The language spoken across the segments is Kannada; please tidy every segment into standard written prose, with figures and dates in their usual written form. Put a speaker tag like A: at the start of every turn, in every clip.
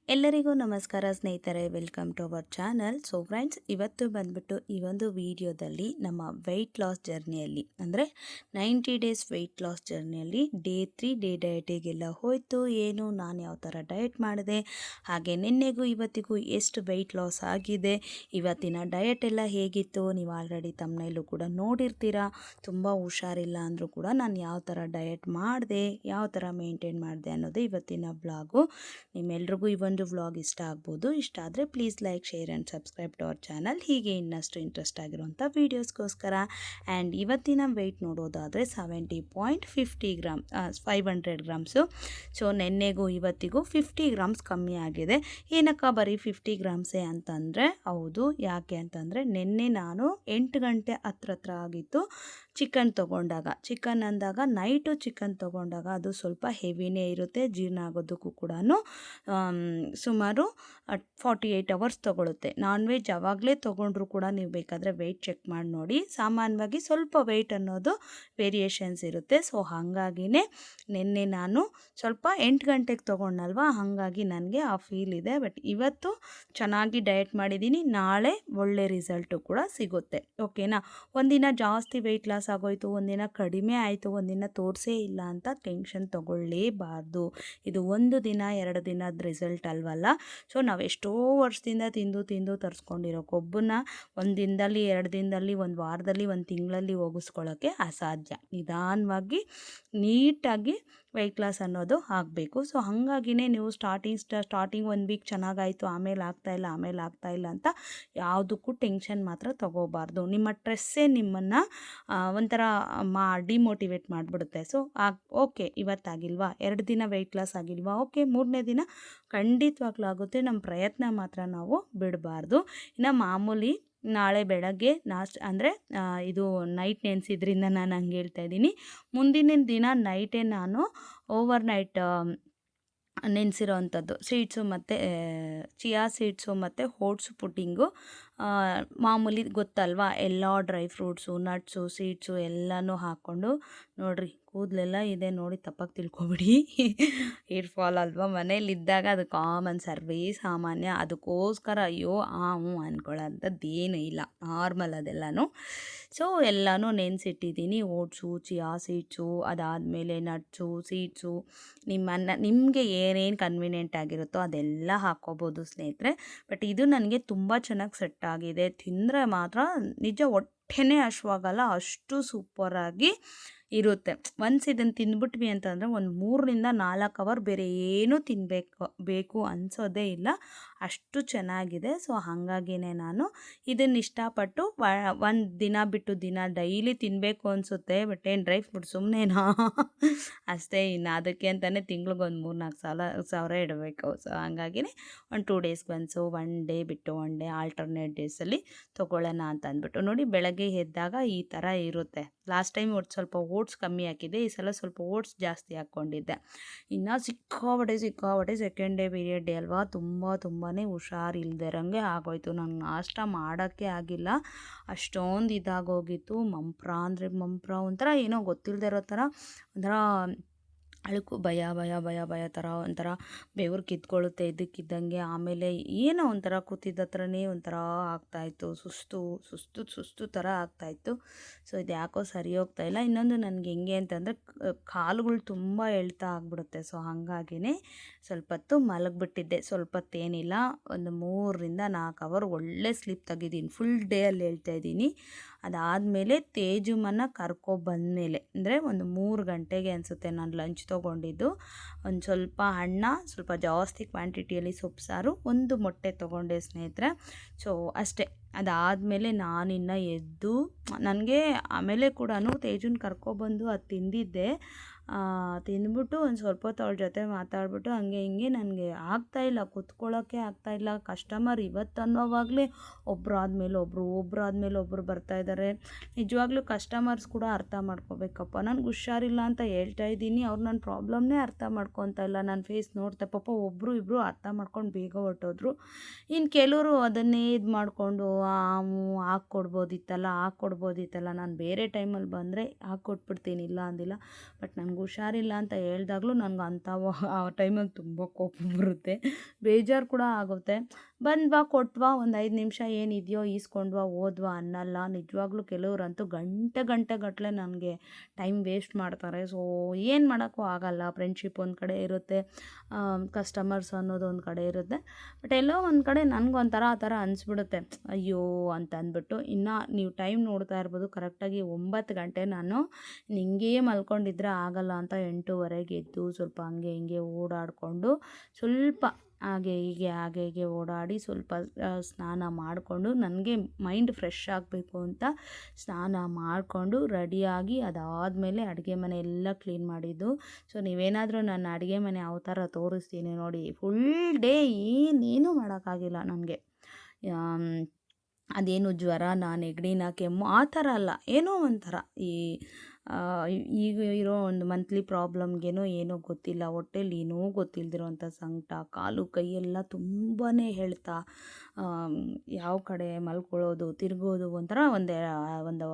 A: ಎಲ್ಲರಿಗೂ ನಮಸ್ಕಾರ ಸ್ನೇಹಿತರೆ, welcome to our channel. So friends, ಇವತ್ತು ಬಂದ್ಬಿಟ್ಟು ಈ ಒಂದು ವಿಡಿಯೋದಲ್ಲಿ ನಮ್ಮ ವೆಯ್ಟ್ ಲಾಸ್ ಜರ್ನಿಯಲ್ಲಿ ಅಂದರೆ 90 ಡೇಸ್ ವೆಯ್ಟ್ ಲಾಸ್ ಜರ್ನಿಯಲ್ಲಿ ಡೇ 3 ಡೇ ಡಯಟಿಗೆಲ್ಲ ಹೋಯಿತು. ಏನು ನಾನು ಯಾವ ಥರ ಡಯಟ್ ಮಾಡಿದೆ, ಹಾಗೆ ನಿನ್ನೆಗೂ ಇವತ್ತಿಗೂ ಎಷ್ಟು ವೆಯ್ಟ್ ಲಾಸ್ ಆಗಿದೆ, ಇವತ್ತಿನ ಡಯಟ್ ಎಲ್ಲ ಹೇಗಿತ್ತು, ನೀವು ಆಲ್ರೆಡಿ ತಮ್ಮನೇಲೂ ಕೂಡ ನೋಡಿರ್ತೀರಾ. ತುಂಬ ಹುಷಾರಿಲ್ಲ ಅಂದರೂ ಕೂಡ ನಾನು ಯಾವ ಥರ ಡಯಟ್ ಮಾಡಿದೆ, ಯಾವ ಥರ ಮೇಂಟೈನ್ ಮಾಡಿದೆ ಅನ್ನೋದು ಇವತ್ತಿನ ವ್ಲಾಗು. ನಿಮ್ಮೆಲ್ರಿಗೂ ಈ ಒಂದು ವ್ಲಾಗ್ ಇಷ್ಟ ಆಗ್ಬೋದು. ಇಷ್ಟ ಆದರೆ please like, share and subscribe to our channel. ಹೀಗೆ ಇನ್ನಷ್ಟು ಇಂಟ್ರೆಸ್ಟ್ ಆಗಿರುವಂಥ ವೀಡಿಯೋಸ್ಗೋಸ್ಕರ. ಆ್ಯಂಡ್ ಇವತ್ತಿನ ವೆಯ್ಟ್ ನೋಡೋದಾದರೆ 70.50 ಗ್ರಾಮ್ 500 ಗ್ರಾಮ್ಸು. ಸೊ ನಿನ್ನೆಗೂ ಇವತ್ತಿಗೂ 50 ಗ್ರಾಮ್ಸ್ ಕಮ್ಮಿ ಆಗಿದೆ. ಏನಕ್ಕ ಬರೀ 50 ಗ್ರಾಮ್ಸೇ ಅಂತಂದರೆ, ಹೌದು, ಯಾಕೆ ಅಂತಂದರೆ ನಿನ್ನೆ ನಾನು 8 ಗಂಟೆ ಹತ್ರ ಆಗಿತ್ತು ಚಿಕನ್ ತೊಗೊಂಡಾಗ. ಚಿಕನ್ ಅಂದಾಗ ನೈಟು ಚಿಕನ್ ತೊಗೊಂಡಾಗ ಅದು ಸ್ವಲ್ಪ ಹೆವಿನೇ ಇರುತ್ತೆ, ಜೀರ್ಣ ಆಗೋದಕ್ಕೂ ಕೂಡ ಸುಮಾರು 48 ಅವರ್ಸ್ ತೊಗೊಳುತ್ತೆ. ನಾನ್ ವೆಜ್ ಯಾವಾಗಲೇ ತೊಗೊಂಡ್ರೂ ಕೂಡ ನೀವು ಬೇಕಾದರೆ ವೆಯ್ಟ್ ಚೆಕ್ ಮಾಡಿ ನೋಡಿ. ಸಾಮಾನ್ಯವಾಗಿ ಸ್ವಲ್ಪ ವೆಯ್ಟ್ ಅನ್ನೋದು ವೇರಿಯೇಷನ್ಸ್ ಇರುತ್ತೆ. ಸೊ ಹಾಗಾಗಿನೇ ನಿನ್ನೆ ನಾನು ಸ್ವಲ್ಪ 8 ಗಂಟೆಗೆ ತೊಗೊಂಡಲ್ವಾ, ಹಾಗಾಗಿ ನನಗೆ ಆ ಫೀಲ್ ಇದೆ. ಬಟ್ ಇವತ್ತು ಚೆನ್ನಾಗಿ ಡಯಟ್ ಮಾಡಿದ್ದೀನಿ, ನಾಳೆ ಒಳ್ಳೆ ರಿಸಲ್ಟು ಕೂಡ ಸಿಗುತ್ತೆ. ಓಕೆನಾ? ಒಂದಿನ ಜಾಸ್ತಿ ವೆಯ್ಟ್ ಲಾಸ್ ಆಗೋಯ್ತು, ಒಂದಿನ ಕಡಿಮೆ ಆಯಿತು, ಒಂದಿನ ತೋರಿಸೇ ಇಲ್ಲ ಅಂತ ಟೆನ್ಷನ್ ತೊಗೊಳ್ಳೇಬಾರ್ದು. ಇದು ಒಂದು ದಿನ 2 ದಿನದ ರಿಸಲ್ಟ್ ಅಲ್ವಲ್ಲ. ಸೊ ನಾವು ಎಷ್ಟೋ ವರ್ಷದಿಂದ ತಿಂದು ತರಿಸ್ಕೊಂಡಿರೋ ಕೊಬ್ಬನ್ನ ಒಂದು ದಿನದಲ್ಲಿ, 2 ದಿನದಲ್ಲಿ, ಒಂದು ವಾರದಲ್ಲಿ, ಒಂದು ತಿಂಗಳಲ್ಲಿ ಹೋಗಿಸ್ಕೊಳ್ಳೋಕ್ಕೆ ಅಸಾಧ್ಯ. ನಿಧಾನವಾಗಿ ನೀಟಾಗಿ ವೆಯ್ಟ್ ಲಾಸ್ ಅನ್ನೋದು ಆಗಬೇಕು. ಸೊ ಹಾಗಾಗಿನೇ ನೀವು ಸ್ಟಾರ್ಟಿಂಗ್ 1 ವೀಕ್ ಚೆನ್ನಾಗಾಯಿತು, ಆಮೇಲೆ ಆಗ್ತಾಯಿಲ್ಲ ಅಂತ ಯಾವುದಕ್ಕೂ ಟೆನ್ಷನ್ ಮಾತ್ರ ತೊಗೋಬಾರ್ದು. ನಿಮ್ಮ ಸ್ಟ್ರೆಸ್ಸೇ ನಿಮ್ಮನ್ನು ಒಂಥರ ಡಿಮೋಟಿವೇಟ್ ಮಾಡಿಬಿಡುತ್ತೆ. ಸೊ ಓಕೆ, ಇವತ್ತಾಗಿಲ್ವಾ, 2 ದಿನ ವೆಯ್ಟ್ ಲಾಸ್ ಆಗಿಲ್ವಾ, ಓಕೆ, 3ನೇ ದಿನ ಖಂಡಿತವಾಗ್ಲೂ ಆಗುತ್ತೆ. ನಮ್ಮ ಪ್ರಯತ್ನ ಮಾತ್ರ ನಾವು ಬಿಡಬಾರ್ದು. ಇನ್ನು ಮಾಮೂಲಿ ನಾಳೆ ಬೆಳಗ್ಗೆ ಅಂದರೆ ಇದು ನೈಟ್ ನೆನೆಸಿದ್ರಿಂದ ನಾನು ಹಂಗೆ ಹೇಳ್ತಾ ಇದ್ದೀನಿ. ಮುಂದಿನ ದಿನ ನೈಟೇ ನಾನು ಓವರ್ ನೈಟ್ ನೆನೆಸಿರೋ ಅಂಥದ್ದು ಸೀಡ್ಸು ಮತ್ತು ಚಿಯಾ ಸೀಡ್ಸು ಮತ್ತು ಓಟ್ಸ್ ಪುಡ್ಡಿಂಗು, ಮಾಮೂಲಿ ಗೊತ್ತಲ್ವಾ, ಎಲ್ಲ ಡ್ರೈ ಫ್ರೂಟ್ಸು, ನಟ್ಸು, ಸೀಡ್ಸು ಎಲ್ಲನೂ ಹಾಕ್ಕೊಂಡು. ನೋಡಿರಿ, ಕೂದಲೆಲ್ಲ ಇದೆ ನೋಡಿ, ತಪ್ಪಾಗಿ ತಿಳ್ಕೊಬಿಡಿ. ಹೇರ್ ಫಾಲ್ ಅಲ್ವಾ, ಮನೇಲಿದ್ದಾಗ ಅದು ಕಾಮನ್, ಸರ್ವೇ ಸಾಮಾನ್ಯ. ಅದಕ್ಕೋಸ್ಕರ ಅಯ್ಯೋ ಹ್ಞೂ ಅಂದ್ಕೊಳ್ಳೋಂಥದ್ದೇನೂ ಇಲ್ಲ, ನಾರ್ಮಲ್ ಅದೆಲ್ಲನೂ. ಸೊ ಎಲ್ಲನೂ ನೆನೆಸಿಟ್ಟಿದ್ದೀನಿ. ಓಟ್ಸು, ಚಿಯಾ ಸೀಡ್ಸು, ಅದಾದಮೇಲೆ ನಟ್ಸು, ಸೀಡ್ಸು, ನಿಮಗೆ ಏನೇನು ಕನ್ವೀನಿಯೆಂಟ್ ಆಗಿರುತ್ತೋ ಅದೆಲ್ಲ ಹಾಕ್ಕೋಬೋದು ಸ್ನೇಹಿತರೆ. ಬಟ್ ಇದು ನನಗೆ ತುಂಬ ಚೆನ್ನಾಗಿ ಸೆಟ್ ಆಗಿದೆ. ತಿಂದರೆ ಮಾತ್ರ ನಿಜ ಹೊಟ್ಟೆನೇ ಹಶ್ವಾಗಲ್ಲ, ಅಷ್ಟು ಸೂಪರಾಗಿ ಇರುತ್ತೆ. ಒನ್ಸ್ ಇದನ್ನು ತಿಂದ್ಬಿಟ್ವಿ ಅಂತಂದರೆ ಒಂದು 3ರಿಂದ 4 ಅವರ್ ಬೇರೆ ಏನೂ ಬೇಕು ಅನಿಸೋದೇ ಇಲ್ಲ, ಅಷ್ಟು ಚೆನ್ನಾಗಿದೆ. ಸೊ ಹಾಗಾಗಿನೇ ನಾನು ಇದನ್ನು ಇಷ್ಟಪಟ್ಟು ಒಂದು ದಿನ ಬಿಟ್ಟು ದಿನ ಡೈಲಿ ತಿನ್ನಬೇಕು ಅನಿಸುತ್ತೆ. ಬಟ್ ಏನು ಡ್ರೈ ಫ್ರೂಟ್ ಸುಮ್ಮನೆನಾ ಅಷ್ಟೇ. ಇನ್ನು ಅದಕ್ಕೆ ಅಂತಲೇ ತಿಂಗ್ಳಿಗೆ ಒಂದು 3-4 ಸಾವಿರ ಇಡಬೇಕು. ಸೊ ಹಾಗಾಗಿನೇ ಒಂದು 2 ಡೇಸ್ಗೆ ಒನ್ಸು, 1 ಡೇ ಬಿಟ್ಟು 1 ಡೇ ಆಲ್ಟರ್ನೇಟ್ ಡೇಸಲ್ಲಿ ತೊಗೊಳ್ಳೋಣ ಅಂತ ಅಂದ್ಬಿಟ್ಟು. ನೋಡಿ, ಬೆಳಗ್ಗೆ ಎದ್ದಾಗ ಈ ಥರ ಇರುತ್ತೆ. ಲಾಸ್ಟ್ ಟೈಮ್ ಸ್ವಲ್ಪ ಓಟ್ಸ್ ಕಮ್ಮಿ ಹಾಕಿದ್ದೆ, ಈ ಸಲ ಸ್ವಲ್ಪ ಓಟ್ಸ್ ಜಾಸ್ತಿ ಹಾಕ್ಕೊಂಡಿದ್ದೆ. ಇನ್ನು ಸಿಕ್ಕಾಪಟ್ಟೆ ಸೆಕೆಂಡ್ ಡೇ ಪೀರಿಯಡ್ ಡೇ ಅಲ್ವಾ, ತುಂಬಾ ಹುಷಾರಿಲ್ದಿರಂಗೆ ಆಗೋಯ್ತು. ನಂಗೆ ನಾಷ್ಟ ಮಾಡೋಕ್ಕೆ ಆಗಿಲ್ಲ, ಅಷ್ಟೊಂದು ಇದಾಗೋಗಿತ್ತು. ಮಂಪ್ರ ಒಂಥರ ಏನೋ ಗೊತ್ತಿಲ್ಲದೆ ಇರೋ ಥರ, ಒಂಥರ ಅಳುಕು ಭಯ ಥರ, ಒಂಥರ ಬೆವರು ಕಿತ್ಕೊಳ್ಳುತ್ತೆ ಇದ್ದಕ್ಕಿದ್ದಂಗೆ. ಆಮೇಲೆ ಏನೋ ಒಂಥರ ಕೂತಿದ್ದ ಹತ್ರನೇ ಒಂಥರ ಆಗ್ತಾಯಿತ್ತು, ಸುಸ್ತು ಥರ ಆಗ್ತಾಯಿತ್ತು. ಸೊ ಇದು ಯಾಕೋ ಸರಿ ಹೋಗ್ತಾಯಿಲ್ಲ. ಇನ್ನೊಂದು ನನಗೆ ಹೆಂಗೆ ಅಂತಂದರೆ ಕಾಲುಗಳು ತುಂಬ ಎಳ್ತಾ ಆಗಿಬಿಡುತ್ತೆ. ಸೊ ಹಾಗಾಗಿನೇ ಸ್ವಲ್ಪ ಹೊತ್ತು ಮಲಗಿಬಿಟ್ಟಿದ್ದೆ. ಸ್ವಲ್ಪ ಹೊತ್ತೇನಿಲ್ಲ, ಒಂದು 3ರಿಂದ 4 ಅವರ್ ಒಳ್ಳೆ ಸ್ಲೀಪ್ ತೆಗಿದ್ದೀನಿ. ಫುಲ್ ಡೇ ಅಲ್ಲಿ ಹೇಳ್ತಾ ಇದ್ದೀನಿ. ಅದಾದಮೇಲೆ ತೇಜುಮನ್ನ ಕರ್ಕೊಬಂದಮೇಲೆ, ಅಂದರೆ ಒಂದು 3 ಗಂಟೆಗೆ ಅನಿಸುತ್ತೆ, ನಾನು ಲಂಚ್ ತೊಗೊಂಡಿದ್ದು. ಒಂದು ಸ್ವಲ್ಪ ಅನ್ನ, ಸ್ವಲ್ಪ ಜಾಸ್ತಿ ಕ್ವಾಂಟಿಟಿಯಲ್ಲಿ ಸೊಪ್ಪು ಸಾರು, 1 ಮೊಟ್ಟೆ ತೊಗೊಂಡೆ ಸ್ನೇಹಿತರೆ. ಸೊ ಅಷ್ಟೇ. ಅದಾದಮೇಲೆ ನಾನಿನ್ನು ಎದ್ದು, ನನಗೆ ಆಮೇಲೆ ಕೂಡ ತೇಜುನ ಕರ್ಕೊಬಂದು ಅದು ತಿಂದಿದ್ದೆ. ತಿಂದ್ಬಿಟ್ಟು ಒಂದು ಸ್ವಲ್ಪ ಹೊತ್ತು ಅವಳ ಜೊತೆ ಮಾತಾಡ್ಬಿಟ್ಟು ಹಂಗೆ ಹಿಂಗೆ ನನಗೆ ಆಗ್ತಾಯಿಲ್ಲ, ಕೂತ್ಕೊಳ್ಳೋಕ್ಕೆ ಆಗ್ತಾಯಿಲ್ಲ. ಕಸ್ಟಮರ್ ಇವತ್ತು ಅನ್ನೋವಾಗಲೇ ಒಬ್ಬರಾದ್ಮೇಲೆ ಒಬ್ಬರು ಬರ್ತಾಯಿದ್ದಾರೆ. ನಿಜವಾಗ್ಲೂ ಕಸ್ಟಮರ್ಸ್ ಕೂಡ ಅರ್ಥ ಮಾಡ್ಕೋಬೇಕಪ್ಪ. ನನಗೆ ಹುಷಾರಿಲ್ಲ ಅಂತ ಹೇಳ್ತಾ ಇದ್ದೀನಿ, ಅವ್ರು ನನ್ನ ಪ್ರಾಬ್ಲಮ್ನೇ ಅರ್ಥ ಮಾಡ್ಕೊತಾ ಇಲ್ಲ. ನನ್ನ ಫೇಸ್ ನೋಡ್ತಾ ಪಾಪ ಒಬ್ಬರು ಇಬ್ಬರು ಅರ್ಥ ಮಾಡ್ಕೊಂಡು ಬೇಗ ಹೊರಟೋದ್ರು. ಇನ್ನು ಕೆಲವರು ಅದನ್ನೇ ಇದು ಮಾಡಿಕೊಂಡು ಹಾಕ್ಕೊಡ್ಬೋದಿತ್ತಲ್ಲ, ನಾನು ಬೇರೆ ಟೈಮಲ್ಲಿ ಬಂದರೆ ಹಾಕ್ಕೊಟ್ಬಿಡ್ತೀನಿ, ಇಲ್ಲ ಅಂದಿಲ್ಲ. ಬಟ್ ನನಗೆ ಹುಷಾರಿಲ್ಲ ಅಂತ ಹೇಳ್ದಾಗಲೂ ನನಗೆ ಆ ಟೈಮಲ್ಲಿ ತುಂಬ ಕೋಪ ಬರುತ್ತೆ, ಬೇಜಾರು ಕೂಡ ಆಗುತ್ತೆ. ಬಂದ್ವಾ ಕೊಟ್ವಾ ಒಂದು 5 ನಿಮಿಷ ಏನಿದೆಯೋ ಈಸ್ಕೊಂಡ್ವಾ ಹೋದ್ವಾ ಅನ್ನಲ್ಲ. ನಿಜವಾಗ್ಲೂ ಕೆಲವ್ರಂತೂ ಗಂಟೆಗಟ್ಟಲೆ ನನಗೆ ಟೈಮ್ ವೇಸ್ಟ್ ಮಾಡ್ತಾರೆ. ಸೊ ಏನು ಮಾಡೋಕ್ಕೂ ಆಗಲ್ಲ. ಫ್ರೆಂಡ್ಶಿಪ್ ಒಂದು ಕಡೆ ಇರುತ್ತೆ, ಕಸ್ಟಮರ್ಸ್ ಅನ್ನೋದು ಒಂದು ಕಡೆ ಇರುತ್ತೆ. ಬಟ್ ಎಲ್ಲೋ ಒಂದು ಕಡೆ ನನಗೊಂಥರ ಆ ಥರ ಅನಿಸ್ಬಿಡುತ್ತೆ, ಅಯ್ಯೋ ಅಂತ ಅಂದ್ಬಿಟ್ಟು. ಇನ್ನು ನೀವು ಟೈಮ್ ನೋಡ್ತಾ ಇರ್ಬೋದು, ಕರೆಕ್ಟಾಗಿ 9 ಗಂಟೆ ನಾನು ಹಿಂಗೇ ಮಲ್ಕೊಂಡಿದ್ರೆ ಆಗಲ್ಲ ಅಂತ 8:30ಗೆ ಎದ್ದು ಸ್ವಲ್ಪ ಹಂಗೆ ಹಿಂಗೆ ಓಡಾಡಿಕೊಂಡು ಸ್ವಲ್ಪ ಹಾಗೆ ಹೀಗೆ ಓಡಾಡಿ ಸ್ವಲ್ಪ ಸ್ನಾನ ಮಾಡಿಕೊಂಡು, ನನಗೆ ಮೈಂಡ್ ಫ್ರೆಶ್ ಆಗಬೇಕು ಅಂತ ಸ್ನಾನ ಮಾಡಿಕೊಂಡು ರೆಡಿಯಾಗಿ ಅದಾದಮೇಲೆ ಅಡುಗೆ ಮನೆ ಎಲ್ಲ ಕ್ಲೀನ್ ಮಾಡಿದ್ದು. ಸೊ ನೀವೇನಾದರೂ ನನ್ನ ಅಡುಗೆ ಮನೆ ಯಾವ ಥರ ತೋರಿಸ್ತೀನಿ ನೋಡಿ. ಫುಲ್ ಡೇ ಏನೇನೂ ಮಾಡೋಕ್ಕಾಗಿಲ್ಲ ನನಗೆ. ಅದೇನು ಜ್ವರನ ನೆಗಡಿನ ಕೆಮ್ಮು ಆ ಥರ ಅಲ್ಲ, ಏನೋ ಒಂಥರ ಈಗ ಇರೋ ಒಂದು ಮಂತ್ಲಿ ಪ್ರಾಬ್ಲಮ್ಗೇನೋ ಏನೋ ಗೊತ್ತಿಲ್ಲ, ಹೊಟ್ಟೆಲಿ ಏನೋ ಗೊತ್ತಿಲ್ಲದಿರೋಂಥ ಸಂಕಟ, ಕಾಲು ಕೈಯೆಲ್ಲ ತುಂಬಾ ಹೇಳ್ತಾ, ಯಾವ ಕಡೆ ಮಲ್ಕೊಳ್ಳೋದು ತಿರುಗೋದು ಒಂಥರ ಒಂದು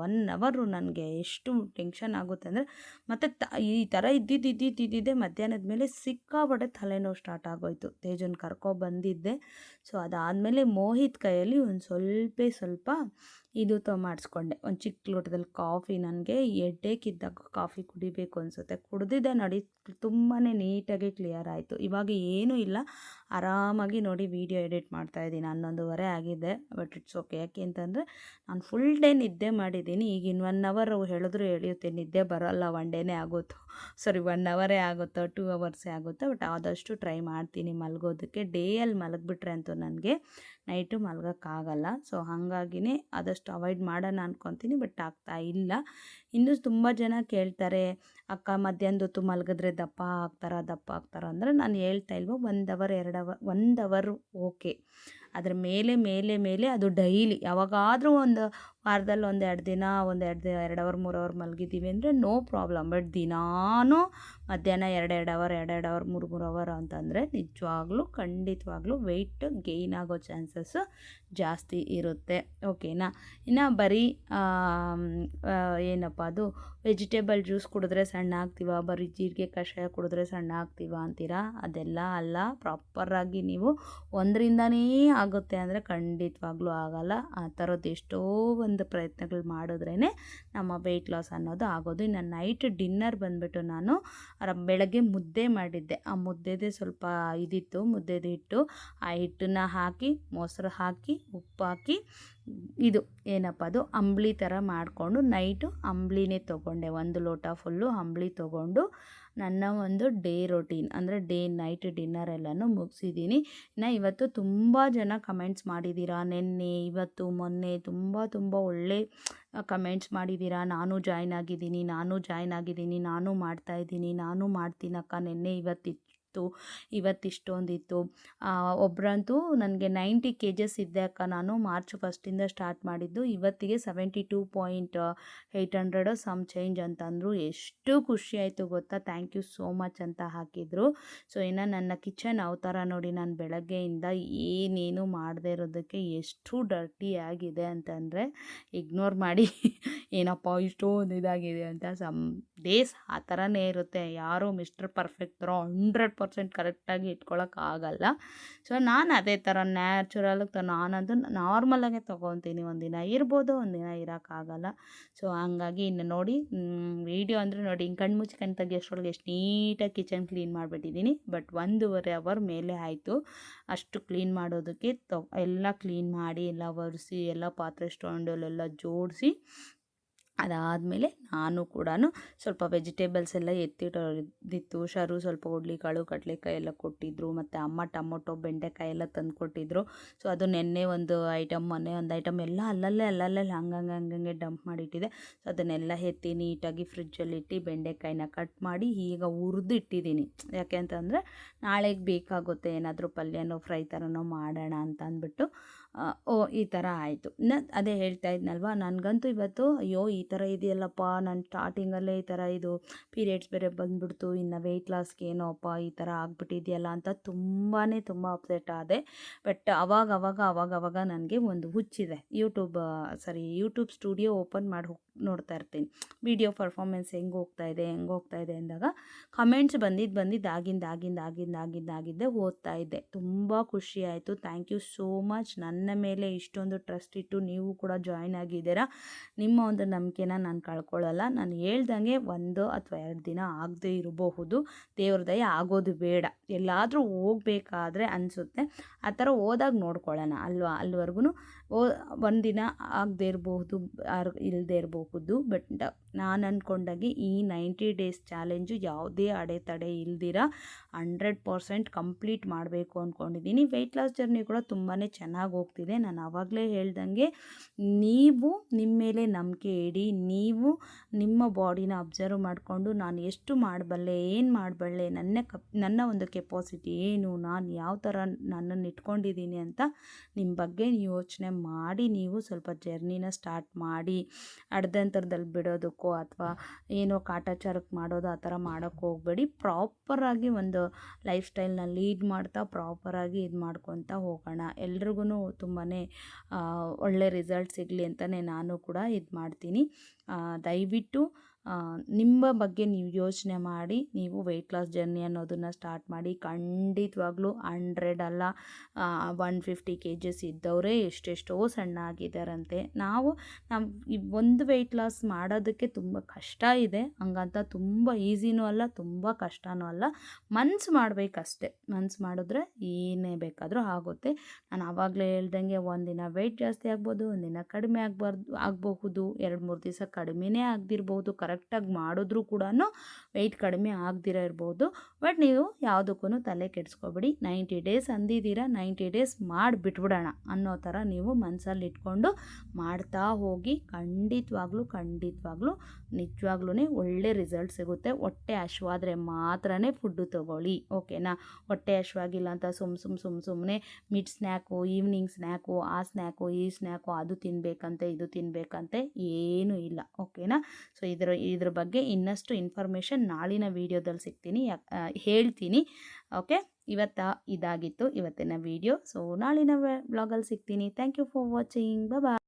A: 1 ಅವರು ನನಗೆ ಎಷ್ಟು ಟೆನ್ಷನ್ ಆಗುತ್ತೆ ಅಂದರೆ, ಮತ್ತು ಈ ಥರ ಇದ್ದಿದ್ದೆ ಮಧ್ಯಾಹ್ನದ ಮೇಲೆ ಸಿಕ್ಕಾಪಟ್ಟೆ ತಲೆನೋವು ಸ್ಟಾರ್ಟ್ ಆಗೋಯ್ತು. ತೇಜನ್ ಬಂದಿದ್ದೆ. ಸೊ ಅದಾದಮೇಲೆ ಮೋಹಿತ್ ಕೈಯಲ್ಲಿ ಒಂದು ಸ್ವಲ್ಪ ಇದು ಮಾಡಿಸ್ಕೊಂಡೆ, ಒಂದು ಚಿಕ್ಕ ಲೋಟದಲ್ಲಿ ಕಾಫಿ. ನನಗೆ ಎಡ್ಡೇಕಿದ್ದಾಗ ಕಾಫಿ ಕುಡಿಬೇಕು ಅನಿಸುತ್ತೆ, ಕುಡ್ದಿದ್ದೆ ನೋಡಿ, ತುಂಬಾ ನೀಟಾಗಿ ಕ್ಲಿಯರ್ ಆಯಿತು. ಇವಾಗ ಏನೂ ಇಲ್ಲ, ಆರಾಮಾಗಿ ನೋಡಿ ವಿಡಿಯೋ ಎಡಿಟ್ ಮಾಡ್ತಾಯಿದ್ದೀನಿ. 11:30 ಆಗಿದೆ. But it's okay. ಯಾಕೆ ಅಂತಂದರೆ ನಾನು ಫುಲ್ ಡೇ ನಿದ್ದೆ ಮಾಡಿದ್ದೀನಿ. ಈಗ ಇನ್ನು 1 ಅವರ್ ಹೇಳಿದ್ರು ಎಳೆಯುತ್ತೆ, ನಿದ್ದೆ ಬರೋಲ್ಲ, 1 ಡೇನೇ ಆಗುತ್ತೋ, 1 ಅವರೇ ಆಗುತ್ತೋ, 2 ಅವರ್ಸೇ ಆಗುತ್ತೋ. ಬಟ್ ಆದಷ್ಟು ಟ್ರೈ ಮಾಡ್ತೀನಿ ಮಲಗೋದಕ್ಕೆ. ಡೇಯಲ್ಲಿ ಮಲಗಿಬಿಟ್ರೆ ಅಂತೂ ನನಗೆ ನೈಟು ಮಲಗೋಕ್ಕಾಗಲ್ಲ. ಸೊ ಹಾಗಾಗಿನೇ ಆದಷ್ಟು ಅವಾಯ್ಡ್ ಮಾಡೋಣ ಅಂದ್ಕೊತೀನಿ, ಬಟ್ ಆಗ್ತಾ ಇಲ್ಲ. ಇನ್ನೂ ತುಂಬ ಜನ ಕೇಳ್ತಾರೆ, ಅಕ್ಕ ಮಧ್ಯಾಹ್ನದ ಹೊತ್ತು ಮಲಗಿದ್ರೆ ದಪ್ಪ ಆಗ್ತಾರ ಅಂದರೆ, ನಾನು ಹೇಳ್ತಾ ಇಲ್ವೋ 1 ಅವರ್ 2 ಅವರ್ 1 ಅವರು ಓಕೆ. ಅದ್ರ ಮೇಲೆ ಅದು ಡೈಲಿ ಯಾವಾಗಾದರೂ ಒಂದು ವಾರದಲ್ಲಿ 1-2 ದಿನ 2 ಅವರ್ 3 ಅವರ್ ಮಲಗಿದ್ದೀವಿ ಅಂದರೆ ನೋ ಪ್ರಾಬ್ಲಮ್. ಬಟ್ ದಿನಾನೂ ಮಧ್ಯಾಹ್ನ 2 ಅವರ್ 3 ಅವರ್ ಅಂತಂದರೆ ನಿಜವಾಗ್ಲೂ ಖಂಡಿತವಾಗ್ಲೂ ವೆಯ್ಟ್ ಗೇಯ್ನ್ ಆಗೋ ಚಾನ್ಸಸ್ಸು ಜಾಸ್ತಿ ಇರುತ್ತೆ. ಓಕೆನಾ. ಇನ್ನು ಬರೀ ಏನಪ್ಪ ಅದು ವೆಜಿಟೇಬಲ್ ಜ್ಯೂಸ್ ಕುಡಿದ್ರೆ ಸಣ್ಣ ಆಗ್ತೀವ, ಬರೀ ಜೀರಿಗೆ ಕಷಾಯ ಕುಡಿದ್ರೆ ಸಣ್ಣ ಆಗ್ತೀವ ಅಂತೀರಾ, ಅದೆಲ್ಲ ಅಲ್ಲ. ಪ್ರಾಪರಾಗಿ ನೀವು 1ರಿಂದನೇ ಆಗುತ್ತೆ ಅಂದರೆ ಖಂಡಿತವಾಗ್ಲೂ ಆಗಲ್ಲ. ಆ ಥರದ್ದು ಎಷ್ಟೋ ಒಂದು ಪ್ರಯತ್ನಗಳು ಮಾಡಿದ್ರೇ ನಮ್ಮ ವೆಯ್ಟ್ ಲಾಸ್ ಅನ್ನೋದು ಆಗೋದು. ಇನ್ನು ನೈಟ್ ಡಿನ್ನರ್ ಬಂದುಬಿಟ್ಟು ನಾನು ಬೆಳಗ್ಗೆ ಮುದ್ದೆ ಮಾಡಿದ್ದೆ. ಆ ಮುದ್ದೆದೇ ಸ್ವಲ್ಪ ಇದಿತ್ತು, ಮುದ್ದೆದು ಹಿಟ್ಟು. ಆ ಹಿಟ್ಟನ್ನು ಹಾಕಿ ಮೊಸರು ಹಾಕಿ ಉಪ್ಪು ಹಾಕಿ ಇದು ಏನಪ್ಪ ಅದು ಅಂಬಲಿ ಥರ ಮಾಡಿಕೊಂಡು ನೈಟು ಅಂಬಲಿನೇ ತೊಗೊಂಡೆ. 1 ಲೋಟ ಫುಲ್ಲು ಅಂಬಲಿ ತೊಗೊಂಡು ನನ್ನ ಒಂದು ಡೇ ರೊಟೀನ್ ಅಂದರೆ ನೈಟ್ ಡಿನ್ನರ್ ಎಲ್ಲನೂ ಮುಗಿಸಿದ್ದೀನಿ. ಇನ್ನು ಇವತ್ತು ತುಂಬ ಜನ ಕಮೆಂಟ್ಸ್ ಮಾಡಿದ್ದೀರಾ, ನಿನ್ನೆ ಇವತ್ತು ಮೊನ್ನೆ ತುಂಬ ಒಳ್ಳೆ ಕಮೆಂಟ್ಸ್ ಮಾಡಿದ್ದೀರಾ. ನಾನು ಜಾಯ್ನ್ ಆಗಿದ್ದೀನಿ, ನಾನು ಮಾಡ್ತಾಯಿದ್ದೀನಿ, ನಾನು ಮಾಡ್ತೀನಕ್ಕ, ನಿನ್ನೆ ಇವತ್ತಿಷ್ಟೊಂದಿತ್ತು. ಒಬ್ಬರಂತೂ ನನಗೆ 90 kgs ಇದ್ದೆ ಅಕ್ಕ, ನಾನು ಮಾರ್ಚ್ 1 ಸ್ಟಾರ್ಟ್ ಮಾಡಿದ್ದು, ಇವತ್ತಿಗೆ 72.800 ಸಮ್ ಚೇಂಜ್ ಅಂತಂದರು. ಎಷ್ಟು ಖುಷಿ ಆಯಿತು ಗೊತ್ತಾ. ಥ್ಯಾಂಕ್ ಯು ಸೋ ಮಚ್ ಅಂತ ಹಾಕಿದರು. ಸೊ ಇನ್ನು ನನ್ನ ಕಿಚನ್ ಅವತಾರ ನೋಡಿ, ನಾನು ಬೆಳಗ್ಗೆಯಿಂದ ಏನೇನು ಮಾಡದೇ ಇರೋದಕ್ಕೆ ಎಷ್ಟು ಡರ್ಟಿ ಆಗಿದೆ ಅಂತಂದರೆ ಇಗ್ನೋರ್ ಮಾಡಿ. ಏನಪ್ಪ ಇಷ್ಟೊಂದು ಇದಾಗಿದೆ ಅಂತ. ಸಮ್ ಡೇಸ್ ಆ ಥರನೇ ಇರುತ್ತೆ. ಯಾರೂ ಮಿಸ್ಟರ್ ಪರ್ಫೆಕ್ಟ್ ಥರ 100% ಕರೆಕ್ಟಾಗಿ ಇಟ್ಕೊಳ್ಳೋಕ್ಕಾಗಲ್ಲ. ಸೊ ನಾನು ಅದೇ ಥರ ನ್ಯಾಚುರಲಾಗಿ ನಾನಂತೂ ನಾರ್ಮಲಾಗೆ ತೊಗೊತೀನಿ. ಒಂದಿನ ಇರ್ಬೋದು, ಒಂದಿನ ಇರೋಕ್ಕಾಗಲ್ಲ. ಸೊ ಹಂಗಾಗಿ ಇನ್ನು ನೋಡಿ ವೀಡಿಯೋ ಅಂದರೆ ನೋಡಿ, ಹಿಂಗೆ ಕಣ್ಣು ತೆಗಿಯೋಷ್ಟರೊಳಗೆ ಎಷ್ಟು ನೀಟಾಗಿ ಕಿಚನ್ ಕ್ಲೀನ್ ಮಾಡಿಬಿಟ್ಟಿದ್ದೀನಿ. ಬಟ್ 1.5 ಅವರ್ ಮೇಲೆ ಆಯಿತು ಅಷ್ಟು ಕ್ಲೀನ್ ಮಾಡೋದಕ್ಕೆ. ಎಲ್ಲ ಕ್ಲೀನ್ ಮಾಡಿ ಎಲ್ಲ ಒರೆಸಿ ಎಲ್ಲ ಪಾತ್ರೆ ಸ್ಟ್ಯಾಂಡಲ್ಲೆಲ್ಲ ಜೋಡಿಸಿ ಅದಾದಮೇಲೆ ನಾನು ಕೂಡ ಸ್ವಲ್ಪ ವೆಜಿಟೇಬಲ್ಸ್ ಎಲ್ಲ ಎತ್ತಿಟ್ಟಿದ್ದಿತ್ತು. ಶರು ಸ್ವಲ್ಪ ಹುರುಳಿಕಾಳು ಕಡಲೆಕಾಯಿ ಎಲ್ಲ ಕೊಟ್ಟಿದ್ದರು, ಮತ್ತು ಅಮ್ಮ ಟೊಮೊಟೊ ಬೆಂಡೆಕಾಯಿ ಎಲ್ಲ ತಂದು ಕೊಟ್ಟಿದ್ದರು. ಸೊ ಅದು ನೆನ್ನೆ ಒಂದು ಐಟಮ್, ಮೊನ್ನೆ ಒಂದು ಐಟಮ್ ಎಲ್ಲ ಅಲ್ಲಲ್ಲೇ ಹಂಗಂಗೆ ಡಂಪ್ ಮಾಡಿಟ್ಟಿದೆ. ಸೊ ಅದನ್ನೆಲ್ಲ ಎತ್ತಿ ನೀಟಾಗಿ ಫ್ರಿಜ್ಜಲ್ಲಿ ಇಟ್ಟು ಬೆಂಡೆಕಾಯಿನ ಕಟ್ ಮಾಡಿ ಈಗ ಹುರಿದು ಇಟ್ಟಿದ್ದೀನಿ. ಯಾಕೆ ಅಂತಂದರೆ ನಾಳೆಗೆ ಬೇಕಾಗುತ್ತೆ, ಏನಾದರೂ ಪಲ್ಯನೋ ಫ್ರೈ ಥರನೋ ಮಾಡೋಣ ಅಂತ ಅಂದ್ಬಿಟ್ಟು ಓ ಈ ಥರ ಆಯಿತು. ಅದೇ ಹೇಳ್ತಾ ಇದ್ನಲ್ವ, ನನಗಂತೂ ಇವತ್ತು ಅಯ್ಯೋ ಈ ಥರ ಇದೆಯಲ್ಲಪ್ಪ, ನಾನು ಸ್ಟಾರ್ಟಿಂಗಲ್ಲೇ ಈ ಥರ ಇದು ಪೀರಿಯಡ್ಸ್ ಬೇರೆ ಬಂದುಬಿಡ್ತು, ಇನ್ನು ವೆಯ್ಟ್ ಲಾಸ್ಗೆ ಏನೋಪ್ಪ ಈ ಥರ ಆಗ್ಬಿಟ್ಟಿದೆಯಲ್ಲ ಅಂತ ತುಂಬಾ ತುಂಬ ಅಪ್ಸೆಟ್ ಆದೆ. ಬಟ್ ಅವಾಗವಾಗ ನನಗೆ ಒಂದು ಹುಚ್ಚಿದೆ, ಯೂಟ್ಯೂಬ್ ಸ್ಟುಡಿಯೋ ಓಪನ್ ಮಾಡಿ ನೋಡ್ತಾ ಇರ್ತೀನಿ, ವಿಡಿಯೋ ಪರ್ಫಾರ್ಮೆನ್ಸ್ ಹೆಂಗೆ ಹೋಗ್ತಾ ಇದೆ ಅಂದಾಗ ಕಮೆಂಟ್ಸ್ ಆಗಿಂದೆ ಓದ್ತಾ ಇದ್ದೆ. ತುಂಬ ಖುಷಿ ಆಯಿತು. Thank you so much. ನನ್ನ ಮೇಲೆ ಇಷ್ಟೊಂದು ಟ್ರಸ್ಟ್ ಇಟ್ಟು ನೀವು ಕೂಡ ಜಾಯ್ನ್ ಆಗಿದ್ದೀರಾ. ನಿಮ್ಮ ಒಂದು ನಂಬಿಕೆನ ನಾನು ಕಳ್ಕೊಳ್ಳಲ್ಲ. ನಾನು ಹೇಳ್ದಂಗೆ 1 ಅಥವಾ 2 ದಿನ ಆಗದೇ ಇರಬಹುದು, ದೇವ್ರ ದಯೆ ಆಗೋದು ಬೇಡ. ಎಲ್ಲಾದರೂ ಹೋಗ್ಬೇಕಾದ್ರೆ ಅನಿಸುತ್ತೆ, ಆ ಥರ ಹೋದಾಗ ನೋಡ್ಕೊಳ್ಳೋಣ ಅಲ್ವಾ. ಅಲ್ಲಿವರೆಗೂ ಒಂದಿನ ಆಗದೇ ಇರಬಹುದು, ಇಲ್ಲದೇ ಇರಬಹುದು. ಬಟ್ ನಾನು ಅಂದ್ಕೊಂಡಾಗೆ ಈ 90 ಡೇಸ್ ಚಾಲೆಂಜು ಯಾವುದೇ ಅಡೆತಡೆ ಇಲ್ದಿರ 100% ಕಂಪ್ಲೀಟ್ ಮಾಡಬೇಕು ಅಂದ್ಕೊಂಡಿದ್ದೀನಿ. ವೆಯ್ಟ್ ಲಾಸ್ ಜರ್ನಿ ಕೂಡ ತುಂಬಾ ಚೆನ್ನಾಗಿ ಹೋಗ್ತಿದೆ. ನಾನು ಆವಾಗಲೇ ಹೇಳ್ದಂಗೆ ನೀವು ನಿಮ್ಮ ಮೇಲೆ ನಂಬಿಕೆ ಇಡಿ. ನೀವು ನಿಮ್ಮ ಬಾಡಿನ ಅಬ್ಸರ್ವ್ ಮಾಡಿಕೊಂಡು ನಾನು ಎಷ್ಟು ಮಾಡಬಲ್ಲೆ, ಏನು ಮಾಡಬಲ್ಲೆ, ನನ್ನ ಒಂದು ಕೆಪಾಸಿಟಿ ಏನು, ನಾನು ಯಾವ ಥರ ನನ್ನನ್ನು ಇಟ್ಕೊಂಡಿದ್ದೀನಿ ಅಂತ ನಿಮ್ಮ ಬಗ್ಗೆ ಯೋಚನೆ ಮಾಡಿ ನೀವು ಸ್ವಲ್ಪ ಜರ್ನಿನ ಸ್ಟಾರ್ಟ್ ಮಾಡಿ. ಅರ್ಧಂತರದಲ್ಲಿ ಬಿಡೋದಕ್ಕೋ ಅಥವಾ ಏನೋ ಕಾಟಾಚಾರಕ್ಕೆ ಮಾಡೋದು ಆ ಥರ ಮಾಡೋಕ್ಕೆ ಹೋಗಬೇಡಿ. ಪ್ರಾಪರಾಗಿ ಒಂದು ಲೈಫ್ ಸ್ಟೈಲ್ನ ಲೀಡ್ ಮಾಡ್ತಾ ಪ್ರಾಪರಾಗಿ ಇದು ಮಾಡ್ಕೊತಾ ಹೋಗೋಣ. ಎಲ್ರಿಗೂ ತುಂಬಾ ಒಳ್ಳೆ ರಿಸಲ್ಟ್ ಸಿಗಲಿ ಅಂತಲೇ ನಾನು ಕೂಡ ಇದು ಮಾಡ್ತೀನಿ. ದಯವಿಟ್ಟು ನಿಮ್ಮ ಬಗ್ಗೆ ನೀವು ಯೋಚನೆ ಮಾಡಿ ನೀವು ವೆಯ್ಟ್ ಲಾಸ್ ಜರ್ನಿ ಅನ್ನೋದನ್ನು ಸ್ಟಾರ್ಟ್ ಮಾಡಿ. ಖಂಡಿತವಾಗ್ಲೂ 100 ಅಲ್ಲ 150 kgs ಇದ್ದವರೇ ಎಷ್ಟೆಷ್ಟೋ ಸಣ್ಣ ಆಗಿದ್ದಾರಂತೆ. ಈ ಒಂದು ವೆಯ್ಟ್ ಲಾಸ್ ಮಾಡೋದಕ್ಕೆ ತುಂಬ ಕಷ್ಟ ಇದೆ, ಹಂಗಂತ ತುಂಬ ಈಸಿನೂ ಅಲ್ಲ, ತುಂಬ ಕಷ್ಟನೂ ಅಲ್ಲ. ಮನ್ಸು ಮಾಡಬೇಕಷ್ಟೆ. ಮನ್ಸು ಮಾಡಿದ್ರೆ ಏನೇ ಬೇಕಾದರೂ ಆಗುತ್ತೆ. ನಾನು ಆವಾಗಲೇ ಹೇಳ್ದಂಗೆ ಒಂದಿನ ವೆಯ್ಟ್ ಜಾಸ್ತಿ ಆಗ್ಬೋದು, ಒಂದಿನ ಕಡಿಮೆ ಆಗಬಹುದು, 2-3 ದಿವಸ ಕಡಿಮೆನೇ ಆಗದಿರ್ಬೋದು. ಕರೆಕ್ಟಾಗಿ ಮಾಡಿದ್ರೂ ಕೂಡ ವೆಯ್ಟ್ ಕಡಿಮೆ ಆಗದಿರೋ ಇರ್ಬೋದು. ಬಟ್ ನೀವು ಯಾವುದಕ್ಕೂ ತಲೆ ಕೆಡಿಸ್ಕೊಬೇಡಿ. 90 ಡೇಸ್ ಅಂದಿದ್ದೀರಾ, 90 ಡೇಸ್ ಮಾಡಿಬಿಟ್ಬಿಡೋಣ ಅನ್ನೋ ಥರ ನೀವು ಮನಸ್ಸಲ್ಲಿ ಇಟ್ಕೊಂಡು ಮಾಡ್ತಾ ಹೋಗಿ. ಖಂಡಿತವಾಗ್ಲೂ ನಿಜವಾಗ್ಲೂ ಒಳ್ಳೆ ರಿಸಲ್ಟ್ ಸಿಗುತ್ತೆ. ಹೊಟ್ಟೆ ಹಶ್ವಾದ್ರೆ ಮಾತ್ರನೇ ಫುಡ್ಡು ತೊಗೊಳ್ಳಿ, ಓಕೆನಾ. ಹೊಟ್ಟೆ ಹಶ್ವಾಗಿಲ್ಲ ಅಂತ ಸುಮ್ಮನೆ ಮಿಡ್ ಸ್ನ್ಯಾಕು, ಈವ್ನಿಂಗ್ ಸ್ನ್ಯಾಕು, ಆ ಸ್ನ್ಯಾಕು, ಈ ಸ್ನ್ಯಾಕು, ಅದು ತಿನ್ನಬೇಕಂತೆ ಇದು ತಿನ್ನಬೇಕಂತೆ ಏನೂ ಇಲ್ಲ, ಓಕೆನಾ. ಸೊ ಇದ್ರ ಬಗ್ಗೆ ಇನ್ನಷ್ಟು ಇನ್ಫಾರ್ಮೇಷನ್ ನಾಳಿನ ವೀಡಿಯೋದಲ್ಲಿ ಹೇಳ್ತೀನಿ, ಓಕೆ. ಇದಾಗಿತ್ತು ಇವತ್ತಿನ ವೀಡಿಯೋ. ಸೊ ನಾಳಿನ ವ್ಲಾಗಲ್ಲಿ ಸಿಗ್ತೀನಿ. Thank you for watching. Bye.